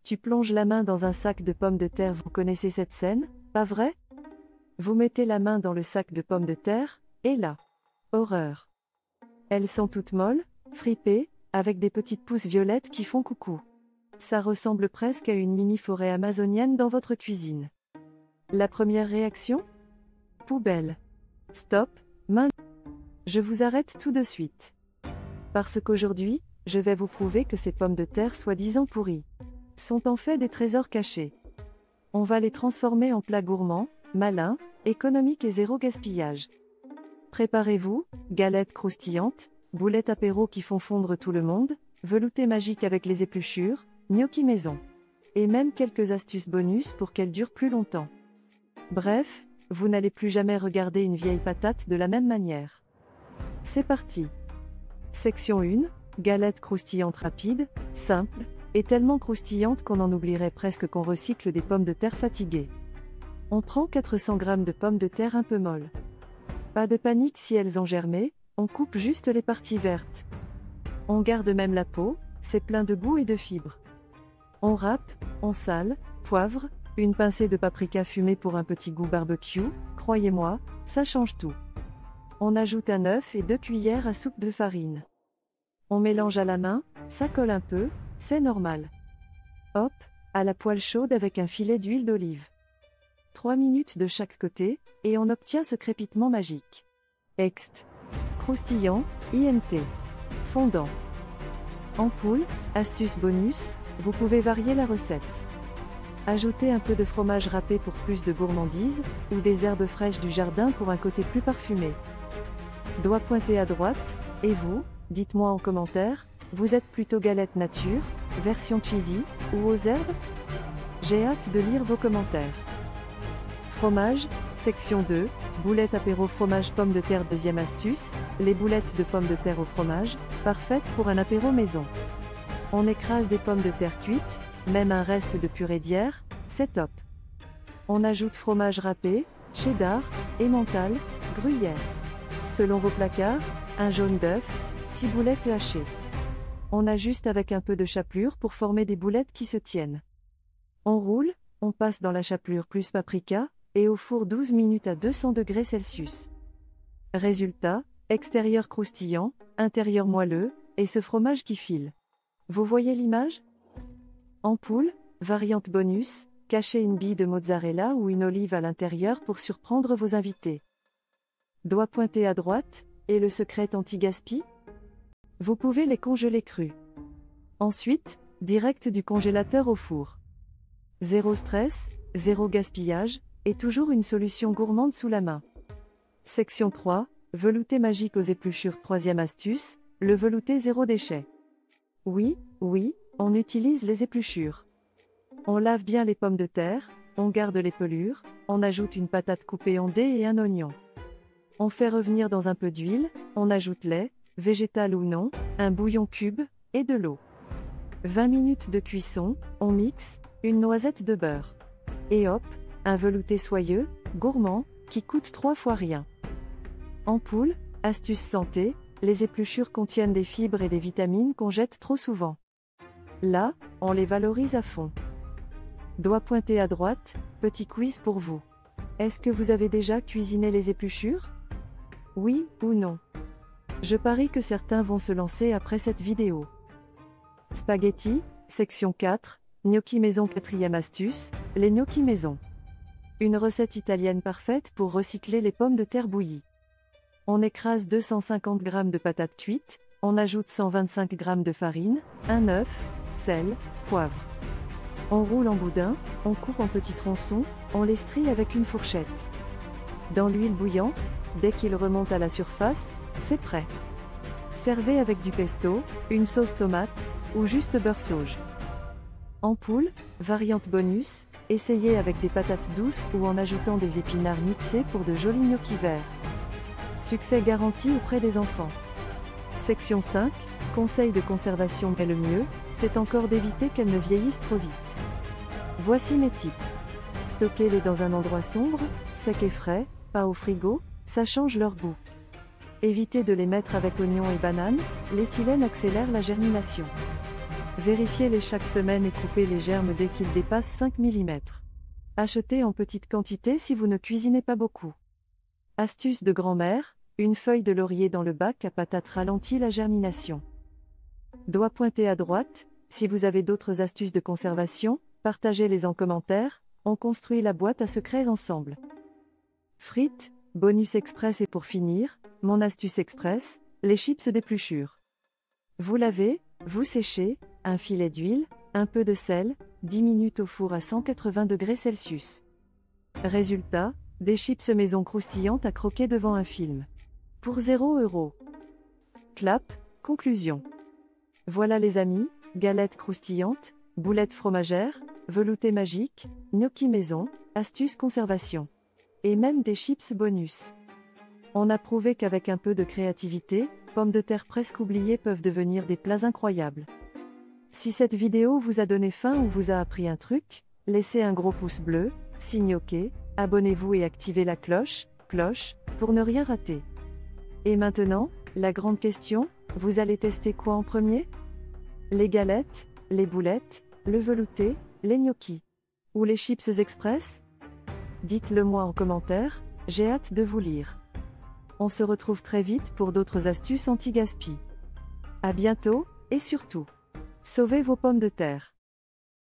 Tu plonges la main dans un sac de pommes de terre, vous connaissez cette scène, pas vrai? Vous mettez la main dans le sac de pommes de terre, et là, horreur! Elles sont toutes molles, fripées, avec des petites pousses violettes qui font coucou. Ça ressemble presque à une mini-forêt amazonienne dans votre cuisine. La première réaction? Poubelle. Stop, je vous arrête tout de suite. Parce qu'aujourd'hui, je vais vous prouver que ces pommes de terre soi-disant pourries sont en fait des trésors cachés. On va les transformer en plats gourmands, malins, économiques et zéro gaspillage. Préparez-vous, galettes croustillantes, boulettes apéro qui font fondre tout le monde, velouté magique avec les épluchures, gnocchi maison. Et même quelques astuces bonus pour qu'elles durent plus longtemps. Bref, vous n'allez plus jamais regarder une vieille patate de la même manière. C'est parti. Section 1, galettes croustillantes rapides, simples, et tellement croustillantes qu'on en oublierait presque qu'on recycle des pommes de terre fatiguées. On prend 400 g de pommes de terre un peu molles. Pas de panique si elles ont germé, on coupe juste les parties vertes. On garde même la peau, c'est plein de goût et de fibres. On râpe, on sale, poivre, une pincée de paprika fumée pour un petit goût barbecue, croyez-moi, ça change tout. On ajoute un œuf et 2 cuillères à soupe de farine. On mélange à la main, ça colle un peu, c'est normal. Hop, à la poêle chaude avec un filet d'huile d'olive. 3 minutes de chaque côté, et on obtient ce crépitement magique. Ext. Croustillant, INT. Fondant. En poule, astuce bonus, vous pouvez varier la recette. Ajoutez un peu de fromage râpé pour plus de gourmandise, ou des herbes fraîches du jardin pour un côté plus parfumé. Doigt pointé à droite, et vous, dites-moi en commentaire, vous êtes plutôt galette nature, version cheesy, ou aux herbes? J'ai hâte de lire vos commentaires. Fromage, section 2, boulettes apéro fromage pommes de terre. Deuxième astuce, les boulettes de pommes de terre au fromage, parfaites pour un apéro maison. On écrase des pommes de terre cuites, même un reste de purée d'hier, c'est top. On ajoute fromage râpé, cheddar, emmental, gruyère. Selon vos placards, un jaune d'œuf, 6 boulettes hachées. On ajuste avec un peu de chapelure pour former des boulettes qui se tiennent. On roule, on passe dans la chapelure plus paprika, et au four 12 minutes à 200 degrés Celsius. Résultat, extérieur croustillant, intérieur moelleux, et ce fromage qui file. Vous voyez l'image? En poule, variante bonus, cachez une bille de mozzarella ou une olive à l'intérieur pour surprendre vos invités. Doigt pointé à droite, et le secret anti-gaspi? Vous pouvez les congeler crus. Ensuite, direct du congélateur au four. Zéro stress, zéro gaspillage, et toujours une solution gourmande sous la main. Section 3, velouté magique aux épluchures. Troisième astuce, le velouté zéro déchet. Oui, on utilise les épluchures. On lave bien les pommes de terre, on garde les pelures, on ajoute une patate coupée en dés et un oignon. On fait revenir dans un peu d'huile, on ajoute lait, végétal ou non, un bouillon cube, et de l'eau. 20 minutes de cuisson, on mixe, une noisette de beurre. Et hop, un velouté soyeux, gourmand, qui coûte 3 fois rien. En poule, astuce santé, les épluchures contiennent des fibres et des vitamines qu'on jette trop souvent. Là, on les valorise à fond. Doigt pointé à droite, petit quiz pour vous. Est-ce que vous avez déjà cuisiné les épluchures? Oui ou non? Je parie que certains vont se lancer après cette vidéo. Spaghetti, section 4, gnocchi maison. Quatrième astuce, les gnocchi maison. Une recette italienne parfaite pour recycler les pommes de terre bouillies. On écrase 250 g de patates cuites, on ajoute 125 g de farine, un œuf, sel, poivre. On roule en boudin, on coupe en petits tronçons, on les strie avec une fourchette. Dans l'huile bouillante, dès qu'il remonte à la surface, c'est prêt. Servez avec du pesto, une sauce tomate, ou juste beurre sauge. En poule, variante bonus, essayez avec des patates douces ou en ajoutant des épinards mixés pour de jolis gnocchis verts. Succès garanti auprès des enfants. Section 5, conseil de conservation. Mais le mieux, c'est encore d'éviter qu'elles ne vieillissent trop vite. Voici mes tips. Stockez-les dans un endroit sombre, sec et frais, pas au frigo, ça change leur goût. Évitez de les mettre avec oignons et bananes, l'éthylène accélère la germination. Vérifiez-les chaque semaine et coupez les germes dès qu'ils dépassent 5 mm. Achetez en petite quantité si vous ne cuisinez pas beaucoup. Astuce de grand-mère, une feuille de laurier dans le bac à patates ralentit la germination. Doigt pointé à droite, si vous avez d'autres astuces de conservation, partagez-les en commentaire, on construit la boîte à secrets ensemble. Frites, bonus express et pour finir, mon astuce express, les chips d'épluchure. Vous lavez, vous séchez, un filet d'huile, un peu de sel, 10 minutes au four à 180 degrés Celsius. Résultat, des chips maison croustillantes à croquer devant un film. Pour 0 €. Clap, conclusion. Voilà les amis, galettes croustillantes, boulettes fromagères, velouté magique, gnocchi maison, astuces conservation. Et même des chips bonus. On a prouvé qu'avec un peu de créativité, pommes de terre presque oubliées peuvent devenir des plats incroyables. Si cette vidéo vous a donné faim ou vous a appris un truc, laissez un gros pouce bleu, signe OK, abonnez-vous et activez la cloche, pour ne rien rater. Et maintenant, la grande question, vous allez tester quoi en premier? Les galettes, les boulettes, le velouté, les gnocchis. Ou les chips express? Dites-le moi en commentaire, j'ai hâte de vous lire. On se retrouve très vite pour d'autres astuces anti-gaspi. À bientôt, et surtout, sauvez vos pommes de terre.